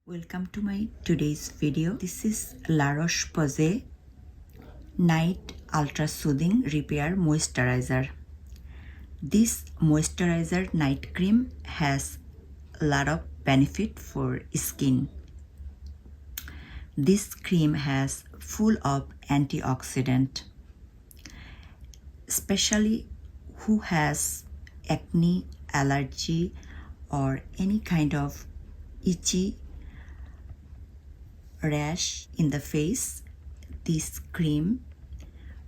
Welcome to my today's video. This is Roche-Posay Night Ultra Soothing Repair Moisturizer. This moisturizer night cream has a lot of benefit for skin. This cream has full of antioxidant, especially who has acne, allergy, or any kind of itchy rash in the face. This cream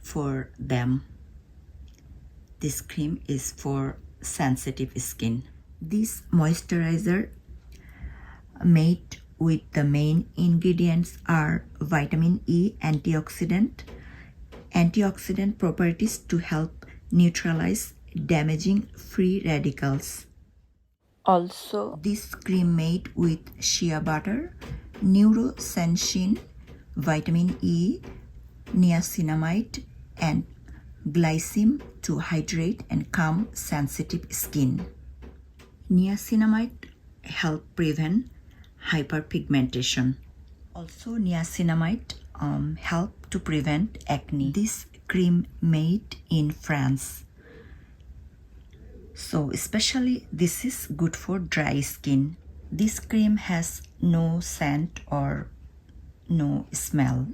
for them. This cream is for sensitive skin. This moisturizer made with the main ingredients are vitamin E antioxidant properties to help neutralize damaging free radicals. Also, this cream made with shea butter, neurosensine, vitamin E, niacinamide, and glycine to hydrate and calm sensitive skin. Niacinamide help prevent hyperpigmentation. Also, niacinamide help to prevent acne. This cream made in France. So especially this is good for dry skin. This cream has no scent or no smell.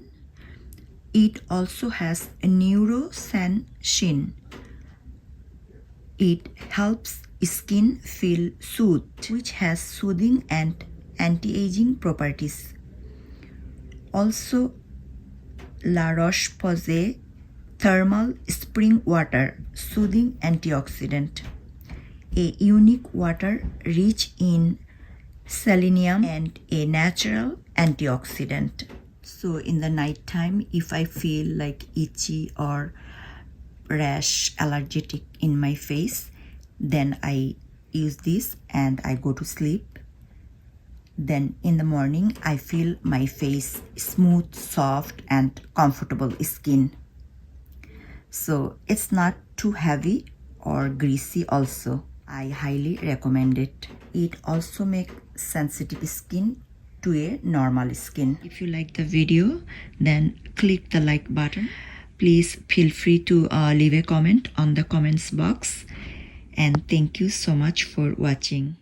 It also has a neurosensine. It helps skin feel soothed, which has soothing and anti-aging properties. Also, La Roche-Posay Thermal Spring Water Soothing Antioxidant, a unique water rich in selenium and a natural antioxidant. So in the night time, if I feel like itchy or rash, allergic in my face, then I use this and I go to sleep. Then in the morning, I feel my face smooth, soft, and comfortable skin. So it's not too heavy or greasy also. I highly recommend it. It also makes sensitive skin to a normal skin. If you like the video, then click the like button. Please feel free to leave a comment on the comments box. And thank you so much for watching.